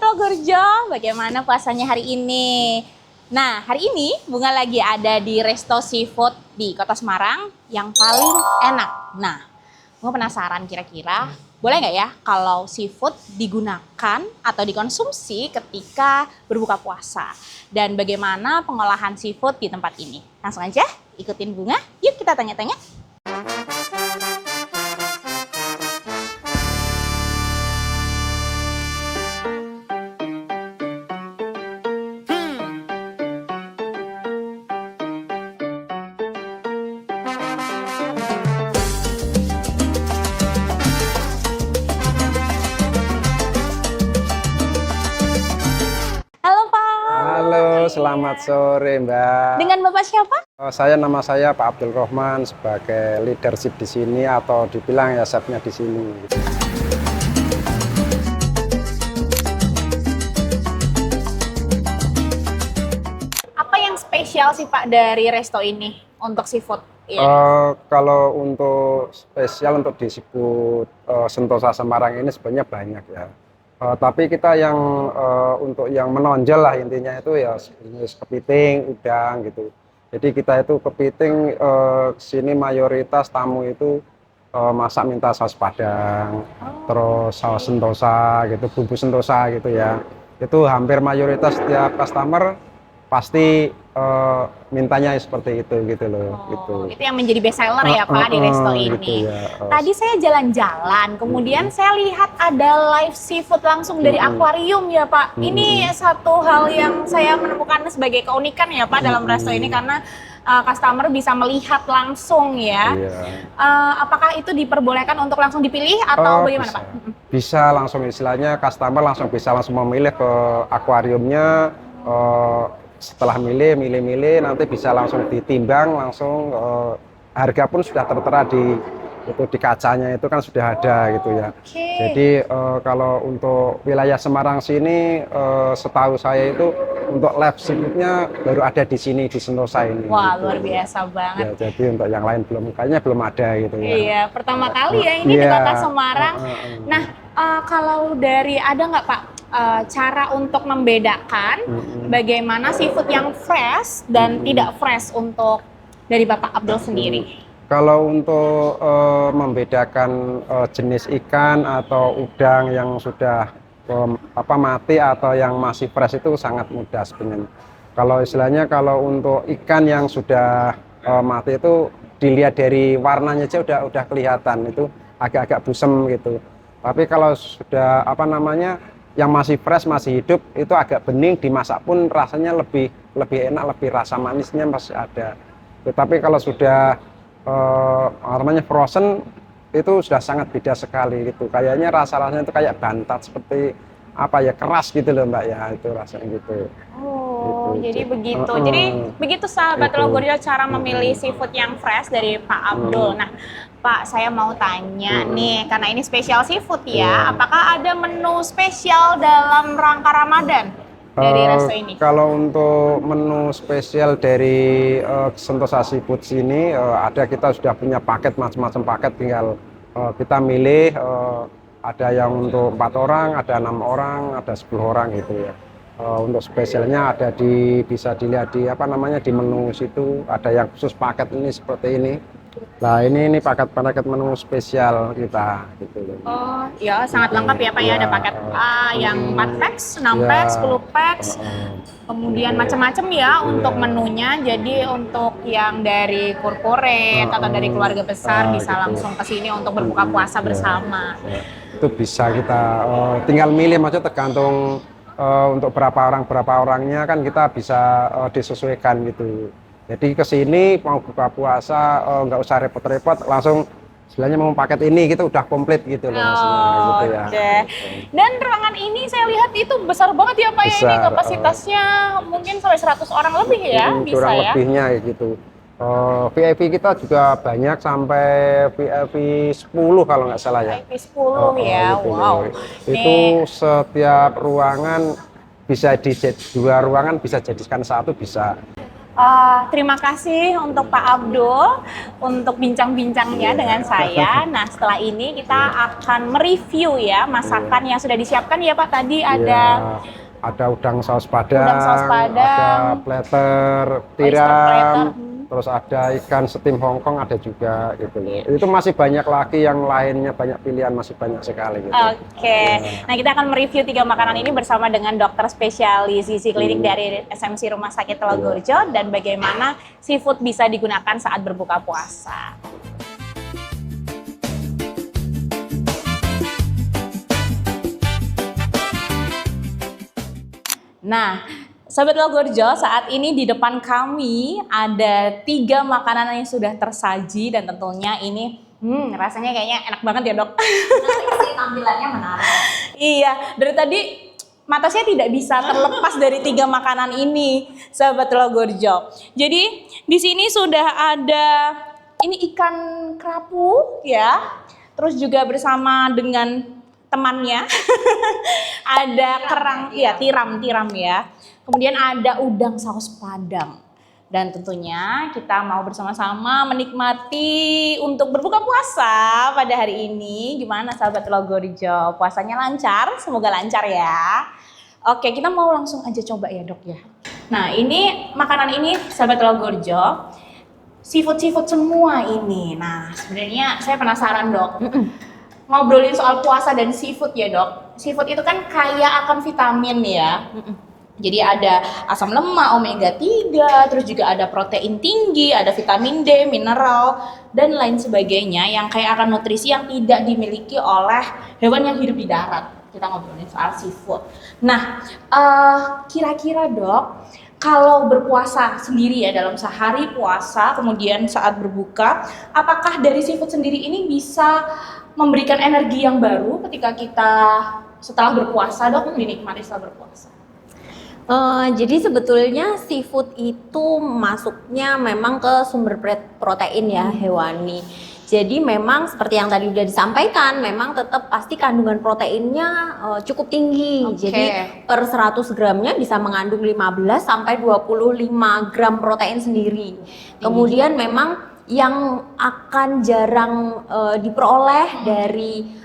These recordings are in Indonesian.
Logorjo, bagaimana puasanya hari ini? Nah, hari ini Bunga lagi ada di Resto Seafood di Kota Semarang yang paling enak. Nah, Bunga penasaran kira-kira boleh nggak ya kalau seafood digunakan atau dikonsumsi ketika berbuka puasa? Dan bagaimana pengolahan seafood di tempat ini? Langsung aja ikutin Bunga, yuk kita tanya-tanya. Halo, selamat sore Mbak. Dengan Bapak siapa? Nama saya Pak Abdul Rohman sebagai leadership di sini atau dibilang ya chefnya di sini. Apa yang spesial sih Pak dari resto ini untuk seafood? Kalau untuk spesial untuk disebut Sentosa Semarang ini sebenarnya banyak ya. Tapi kita yang untuk yang menonjol lah intinya itu ya jenis kepiting, udang gitu. Jadi kita itu kepiting sini mayoritas tamu itu masak minta saus padang, terus saus sentosa gitu, bumbu sentosa gitu ya. Itu hampir mayoritas setiap customer pasti mintanya seperti itu gitu loh. Gitu. Itu yang menjadi best seller ya Pak di resto ini. Gitu ya. Tadi saya jalan-jalan, kemudian saya lihat ada live seafood langsung dari akuarium ya Pak. Ini satu hal yang saya menemukan sebagai keunikan ya Pak dalam resto ini karena customer bisa melihat langsung ya. Apakah itu diperbolehkan untuk langsung dipilih atau bagaimana bisa. Pak? Bisa langsung istilahnya customer bisa langsung memilih ke akuariumnya. Setelah milih nanti bisa langsung ditimbang langsung harga pun sudah tertera di kacanya itu kan sudah ada gitu ya. Jadi kalau untuk wilayah Semarang sini setahu saya itu untuk live seafoodnya baru ada di sini di Sentosa ini. Wah gitu. luar biasa banget. Ya, jadi untuk yang lain kayaknya belum ada gitu ya. Iya pertama kali ya ini di Kota Semarang. Nah kalau dari ada nggak Pak cara untuk membedakan bagaimana seafood yang fresh dan tidak fresh untuk dari Bapak Abdul sendiri? Kalau untuk membedakan jenis ikan atau udang yang sudah mati atau yang masih fresh itu sangat mudah sebenarnya. Kalau istilahnya kalau untuk ikan yang sudah mati itu dilihat dari warnanya aja udah kelihatan itu agak-agak busem gitu. Tapi kalau sudah yang masih fresh, masih hidup, itu agak bening, dimasak pun rasanya lebih enak, lebih rasa manisnya masih ada. Tetapi kalau sudah frozen, itu sudah sangat beda sekali gitu. Kayaknya rasanya itu kayak bantat seperti keras gitu loh Mbak ya, itu rasanya gitu. Oh, gitu. Jadi begitu. Jadi begitu sahabat Logorjo cara memilih seafood yang fresh dari Pak Abdul. Nah, Pak, saya mau tanya nih, karena ini spesial seafood ya, apakah ada menu spesial dalam rangka Ramadan dari resto ini? Kalau untuk menu spesial dari Sentosa Seafood sini, kita sudah punya paket, macam-macam paket, tinggal kita milih, ada yang untuk 4 orang, ada 6 orang, ada 10 orang gitu ya. Untuk spesialnya bisa dilihat di di menu situ, ada yang khusus paket ini seperti ini. Nah ini paket menu spesial kita gitu. Oh ya sangat lengkap ya Pak ya, ada paket yang 4 packs, 6 packs, 10 packs, kemudian macam-macam ya untuk menunya. Jadi untuk yang dari corporate atau dari keluarga besar bisa langsung ke sini untuk berbuka puasa bersama. Itu bisa kita tinggal milih, maksudnya tergantung untuk berapa orangnya kan kita bisa disesuaikan gitu. Jadi ke sini mau buka puasa nggak usah repot-repot, langsung istilahnya mau paket ini gitu udah komplit gitu loh gitu ya. Dan ruangan ini saya lihat itu besar banget ya Pak ya, ini kapasitasnya mungkin sampai 100 orang lebih ya, bisa kurang ya. Lebihnya gitu. VIP kita juga banyak sampai VIP 10 kalau nggak salah ya. VIP 10 ya, gitu. wow. Itu setiap ruangan bisa dua ruangan bisa jadikan satu bisa. Terima kasih untuk Pak Abdul untuk bincang-bincangnya dengan saya. Nah, setelah ini kita akan mereview ya masakan yang sudah disiapkan ya Pak. Tadi ada udang saus padang, ada platter oyster platter. tiram, terus ada ikan steam Hongkong ada juga gitu loh. Itu masih banyak lagi yang lainnya, banyak pilihan, masih banyak sekali gitu. Oke. Nah, kita akan mereview 3 makanan ini bersama dengan dokter spesialis gizi klinik dari SMC Rumah Sakit Telogorjo dan bagaimana seafood bisa digunakan saat berbuka puasa. Nah, Sobat Telogorjo, saat ini di depan kami ada 3 makanan yang sudah tersaji dan tentunya ini rasanya kayaknya enak banget ya dok. Menarik sih, tampilannya menarik. Iya, dari tadi mata saya tidak bisa terlepas dari 3 makanan ini, Sobat Telogorjo. Jadi di sini sudah ada ini ikan kerapu ya, terus juga bersama dengan temannya ada kerang, ya tiram ya. Kemudian ada udang saus padang. Dan tentunya kita mau bersama-sama menikmati untuk berbuka puasa pada hari ini. Gimana sahabat Telogorjo? Puasanya lancar? Semoga lancar ya. Oke, kita mau langsung aja coba ya dok ya. Nah ini makanan ini sahabat Telogorjo, seafood semua ini. Nah sebenarnya saya penasaran dok. Ngobrolin soal puasa dan seafood ya dok. Seafood itu kan kaya akan vitamin ya. Jadi ada asam lemak, omega 3, terus juga ada protein tinggi, ada vitamin D, mineral, dan lain sebagainya yang kaya akan nutrisi yang tidak dimiliki oleh hewan yang hidup di darat. Kita ngobrolin soal seafood. Nah, kira-kira dok, kalau berpuasa sendiri ya dalam sehari puasa, kemudian saat berbuka, apakah dari seafood sendiri ini bisa memberikan energi yang baru ketika kita setelah berpuasa dok, dinikmati setelah berpuasa? Jadi sebetulnya seafood itu masuknya memang ke sumber protein ya hewani. Jadi memang seperti yang tadi udah disampaikan, memang tetap pasti kandungan proteinnya cukup tinggi. Jadi per 100 gramnya bisa mengandung 15 sampai 25 gram protein sendiri. Kemudian memang yang akan jarang diperoleh dari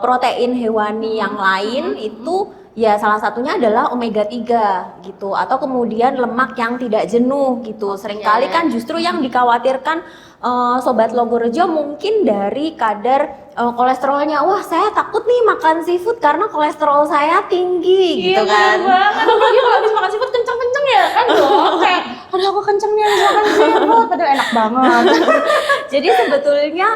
protein hewani yang lain itu ya salah satunya adalah omega 3 gitu, atau kemudian lemak yang tidak jenuh gitu. Seringkali kan justru yang dikhawatirkan Sobat Telogorjo mungkin dari kadar kolesterolnya. Wah, saya takut nih makan seafood karena kolesterol saya tinggi gitu kan. Iya banget, apalagi kalau habis makan seafood kenceng-kenceng ya kan dok. Kayak, aduh aku kenceng nih habis makan seafood, padahal enak banget. Jadi sebetulnya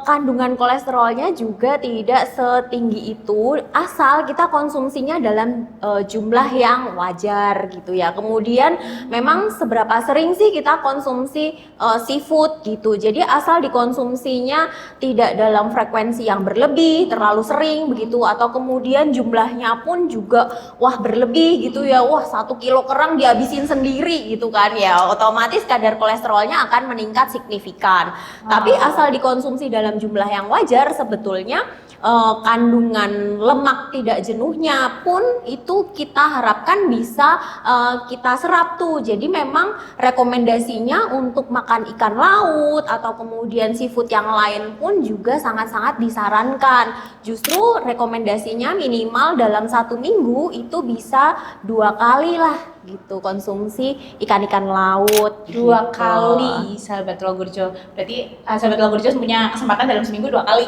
kandungan kolesterolnya juga tidak setinggi itu asal kita konsumsinya dalam jumlah yang wajar gitu ya. Kemudian memang seberapa sering sih kita konsumsi seafood gitu. Jadi asal dikonsumsinya tidak dalam frekuensi yang berlebih, terlalu sering begitu, atau kemudian jumlahnya pun juga wah berlebih gitu ya. Wah 1 kilo kerang dihabisin sendiri gitu kan ya. Otomatis kadar kolesterolnya akan meningkat signifikan. Tapi asal dikonsumsi dalam jumlah yang wajar, sebetulnya kandungan lemak tidak jenuhnya pun itu kita harapkan bisa kita serap tuh. Jadi memang rekomendasinya untuk makan ikan laut atau kemudian seafood yang lain pun juga sangat-sangat disarankan. Justru rekomendasinya minimal dalam 1 minggu itu bisa 2 kali lah gitu konsumsi ikan-ikan laut 2 kali sahabat Telogorjo. Berarti sahabat Telogorjo punya kesempatan dalam seminggu 2 kali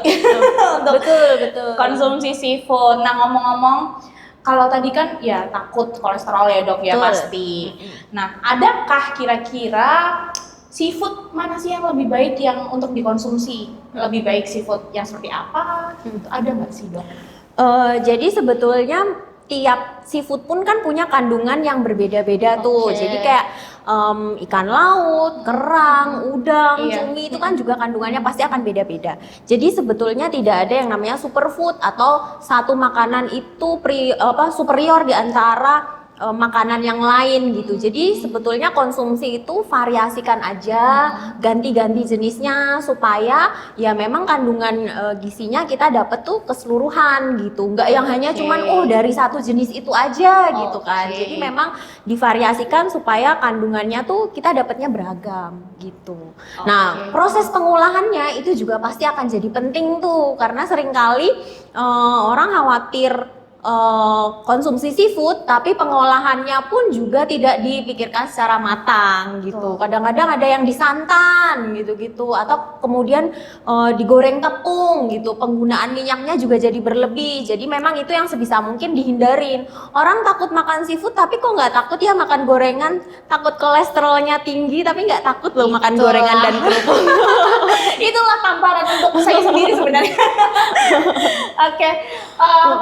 untuk betul konsumsi seafood. Nah ngomong-ngomong, kalau tadi kan ya takut kolesterol ya dok ya pasti. Nah adakah kira-kira seafood mana sih yang lebih baik yang untuk dikonsumsi? Lebih baik seafood yang seperti apa? Ada nggak sih dok? Jadi sebetulnya tiap seafood pun kan punya kandungan yang berbeda-beda tuh. Jadi kayak ikan laut, kerang, udang, cumi itu kan juga kandungannya pasti akan beda-beda. Jadi sebetulnya tidak ada yang namanya superfood atau satu makanan itu superior di antara makanan yang lain gitu. Jadi sebetulnya konsumsi itu variasikan aja, ganti-ganti jenisnya supaya ya memang kandungan gizinya kita dapat tuh keseluruhan gitu. Enggak yang hanya cuman dari satu jenis itu aja gitu kan. Jadi memang divariasikan supaya kandungannya tuh kita dapatnya beragam gitu. Nah, proses pengolahannya itu juga pasti akan jadi penting tuh karena seringkali orang khawatir konsumsi seafood tapi pengolahannya pun juga tidak dipikirkan secara matang gitu. Kadang-kadang ada yang disantan gitu-gitu atau kemudian digoreng tepung gitu. Penggunaan minyaknya juga jadi berlebih. Jadi memang itu yang sebisa mungkin dihindarin. Orang takut makan seafood tapi kok nggak takut ya makan gorengan, takut kolesterolnya tinggi tapi nggak takut loh makan gorengan dan kerupuk. Itulah tamparan untuk saya sendiri sebenarnya. Oke,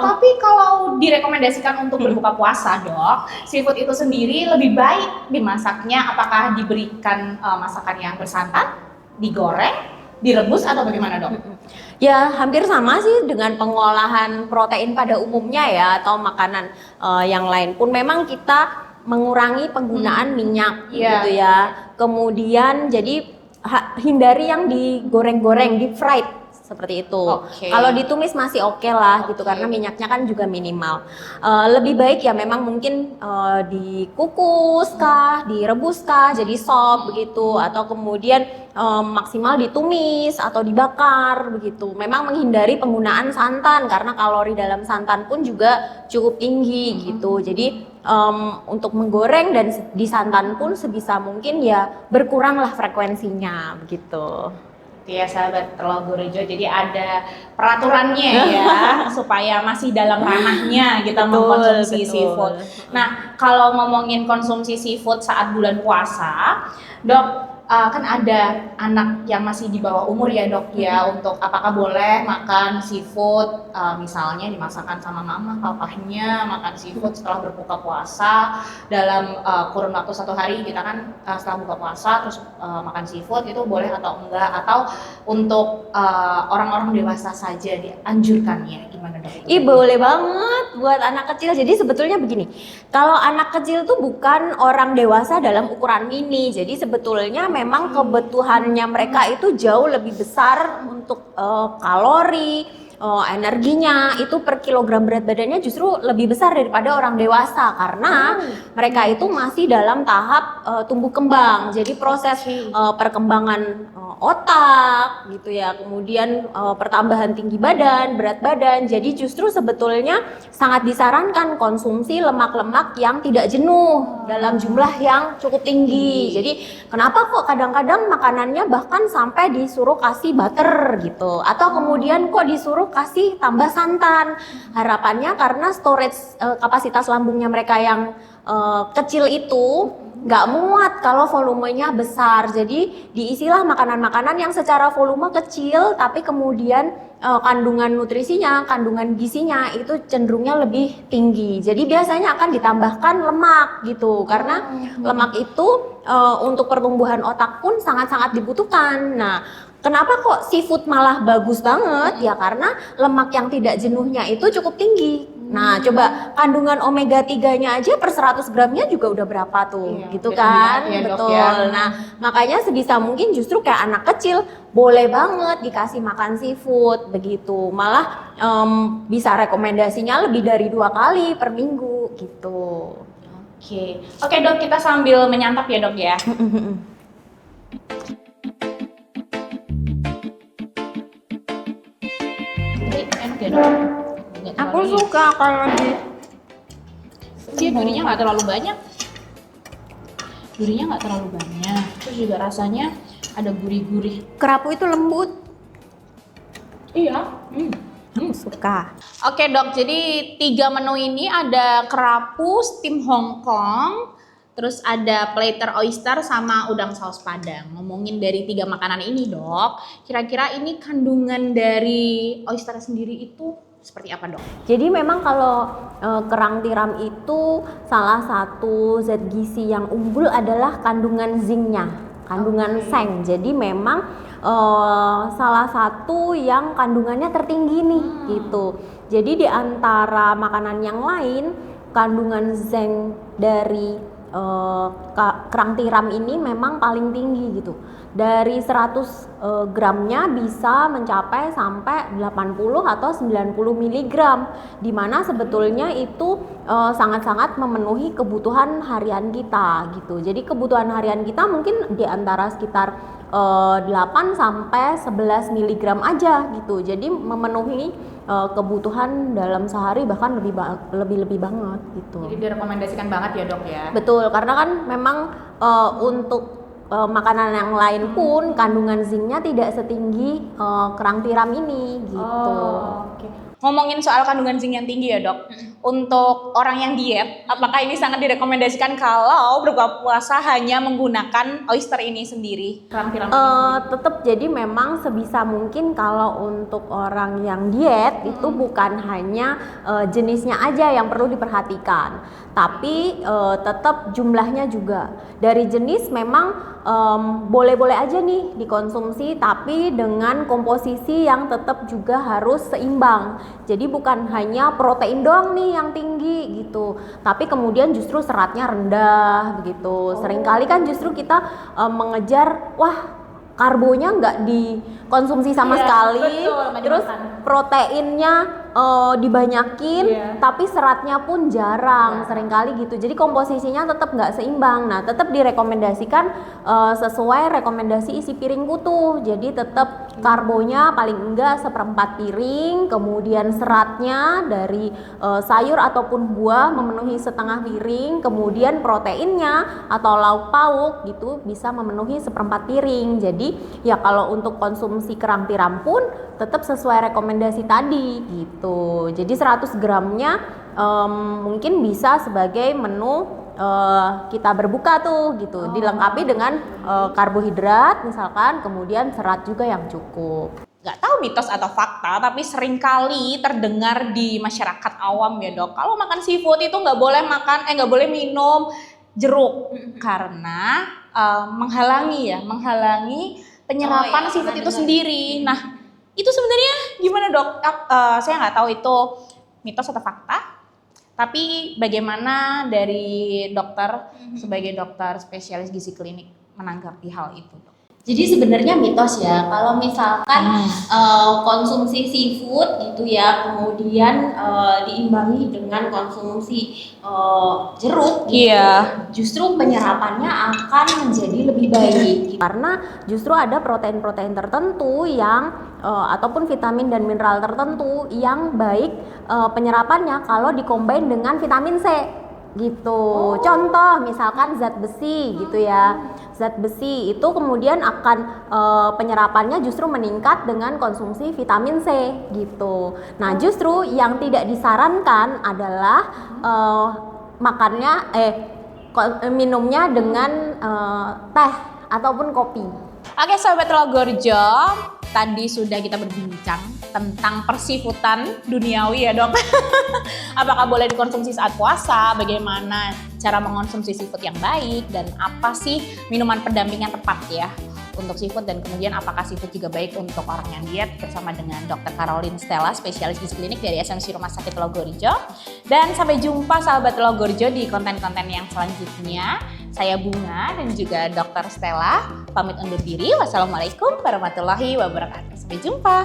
tapi kalau direkomendasikan untuk berbuka puasa, Dok, seafood itu sendiri lebih baik dimasaknya apakah diberikan masakan yang bersantan, digoreng, direbus atau bagaimana, Dok? Ya hampir sama sih dengan pengolahan protein pada umumnya ya atau makanan yang lain pun memang kita mengurangi penggunaan minyak gitu ya. Kemudian jadi hindari yang digoreng-goreng, deep fried seperti itu. Kalau ditumis masih oke lah gitu karena minyaknya kan juga minimal. Lebih baik ya memang mungkin dikukus kah, direbus kah jadi sop begitu atau kemudian maksimal ditumis atau dibakar begitu. Memang menghindari penggunaan santan karena kalori dalam santan pun juga cukup tinggi gitu. Jadi untuk menggoreng dan disantan pun sebisa mungkin ya berkuranglah frekuensinya begitu. Ya sahabat Telogo Rejo, jadi ada peraturannya ya supaya masih dalam ranahnya kita mengkonsumsi seafood. Nah, kalau ngomongin konsumsi seafood saat bulan puasa, Dok, kan ada anak yang masih di bawah umur ya, Dok ya, untuk apakah boleh makan seafood misalnya dimasakkan sama mama papahnya makan seafood setelah berbuka puasa dalam kurun waktu 1 hari. Kita kan setelah buka puasa terus makan seafood itu boleh atau enggak, atau untuk orang-orang dewasa saja dianjurkannya, gimana, Dok? Boleh banget buat anak kecil. Jadi sebetulnya begini, kalau anak kecil tuh bukan orang dewasa dalam ukuran mini. Jadi sebetulnya memang kebutuhannya mereka itu jauh lebih besar untuk kalori, energinya itu per kilogram berat badannya justru lebih besar daripada orang dewasa karena mereka itu masih dalam tahap tumbuh kembang. Jadi proses perkembangan otak gitu ya, kemudian pertambahan tinggi badan, berat badan. Jadi justru sebetulnya sangat disarankan konsumsi lemak-lemak yang tidak jenuh dalam jumlah yang cukup tinggi. Jadi kenapa kok kadang-kadang makanannya bahkan sampai disuruh kasih butter gitu, atau kemudian kok disuruh kasih tambah santan. Harapannya karena storage kapasitas lambungnya mereka yang kecil itu nggak muat kalau volumenya besar. Jadi diisilah makanan-makanan yang secara volume kecil tapi kemudian kandungan nutrisinya, kandungan gizinya itu cenderungnya lebih tinggi. Jadi biasanya akan ditambahkan lemak gitu karena lemak itu untuk pertumbuhan otak pun sangat-sangat dibutuhkan. Nah, kenapa kok seafood malah bagus banget? Ya karena lemak yang tidak jenuhnya itu cukup tinggi. Nah, coba kandungan omega 3-nya aja per 100 gramnya juga udah berapa tuh, gitu kan? Ya, betul. Dok, ya. Nah, makanya sebisa mungkin justru kayak anak kecil boleh banget dikasih makan seafood begitu. Malah bisa rekomendasinya lebih dari 2 kali per minggu gitu. Oke, Dok, kita sambil menyantap ya, Dok ya. Jadi enak ya, Dok. Aku suka kalau dia durinya nggak terlalu banyak. Durinya nggak terlalu banyak. Terus juga rasanya ada gurih-gurih. kerapu itu lembut. Iya. Suka. Oke, Dok, jadi 3 menu ini ada kerapu, steam Hongkong, terus ada plater oyster sama udang saus Padang. Ngomongin dari 3 makanan ini, Dok, kira-kira ini kandungan dari oyster sendiri itu seperti apa, Dok? Jadi memang kalau kerang tiram itu salah satu zat gizi yang unggul adalah kandungan zincnya, kandungan seng. Jadi memang salah satu yang kandungannya tertinggi nih gitu. Jadi di antara makanan yang lain kandungan zinc dari kerang tiram ini memang paling tinggi gitu. Dari 100 gramnya bisa mencapai sampai 80 atau 90 mg, di mana sebetulnya itu sangat-sangat memenuhi kebutuhan harian kita gitu. Jadi kebutuhan harian kita mungkin di antara sekitar 8 sampai 11 mg aja gitu. Jadi memenuhi kebutuhan dalam sehari bahkan lebih banget gitu. Jadi direkomendasikan banget ya dok ya. Betul, karena kan memang untuk makanan yang lain pun kandungan zincnya tidak setinggi kerang tiram ini gitu. Oke. Ngomongin soal kandungan zinc yang tinggi ya dok, untuk orang yang diet, apakah ini sangat direkomendasikan kalau berbuka puasa hanya menggunakan oyster ini sendiri? Kerang tiram ini? Tetap jadi memang sebisa mungkin kalau untuk orang yang diet itu bukan hanya jenisnya aja yang perlu diperhatikan, tapi tetap jumlahnya juga. Dari jenis memang boleh-boleh aja nih dikonsumsi, tapi dengan komposisi yang tetap juga harus seimbang. Jadi bukan hanya protein doang nih yang tinggi gitu, tapi kemudian justru seratnya rendah begitu. Seringkali kan justru kita mengejar karbonya nggak dikonsumsi sama sekali, betul, terus proteinnya dibanyakin, tapi seratnya pun jarang, seringkali gitu. Jadi komposisinya tetap nggak seimbang. Nah, tetap direkomendasikan sesuai rekomendasi isi piringku tuh. Jadi tetap karbonya paling enggak 1/4 piring, kemudian seratnya dari sayur ataupun buah memenuhi 1/2 piring, kemudian proteinnya atau lauk pauk gitu bisa memenuhi 1/4 piring. Jadi ya kalau untuk konsumsi kerang tiram pun tetap sesuai rekomendasi tadi gitu. Jadi 100 gramnya mungkin bisa sebagai menu kita berbuka tuh gitu, dilengkapi dengan karbohidrat misalkan, kemudian serat juga yang cukup. Nggak tahu mitos atau fakta, tapi seringkali terdengar di masyarakat awam ya dok, kalau makan seafood itu nggak boleh minum jeruk karena menghalangi penyerapan seafood itu sendiri. Nah, itu sebenarnya gimana dok? Saya nggak tahu itu mitos atau fakta. Tapi bagaimana dari dokter sebagai dokter spesialis gizi klinik menanggapi hal itu dok? Jadi sebenarnya mitos ya, kalau misalkan konsumsi seafood gitu ya, kemudian diimbangi dengan konsumsi jeruk gitu, justru penyerapannya akan menjadi lebih baik. Karena justru ada protein-protein tertentu yang ataupun vitamin dan mineral tertentu yang baik penyerapannya kalau dikombin dengan vitamin C gitu. Contoh misalkan zat besi gitu ya. Zat besi itu kemudian akan penyerapannya justru meningkat dengan konsumsi vitamin C gitu. Nah, justru yang tidak disarankan adalah minumnya dengan teh ataupun kopi. Oke Sobat Logorjo, tadi sudah kita berbincang tentang persifutan duniawi ya dok. Apakah boleh dikonsumsi saat puasa, bagaimana cara mengonsumsi seafood yang baik, dan apa sih minuman pendamping yang tepat ya untuk seafood, dan kemudian apakah seafood juga baik untuk orang yang diet, bersama dengan Dr. Caroline Stella, spesialis gizi klinik dari SMC Rumah Sakit Logorjo. Dan sampai jumpa sahabat Logorjo di konten-konten yang selanjutnya. Saya Bunga dan juga Dr. Stella pamit undur diri. Wassalamualaikum warahmatullahi wabarakatuh. Sampai jumpa.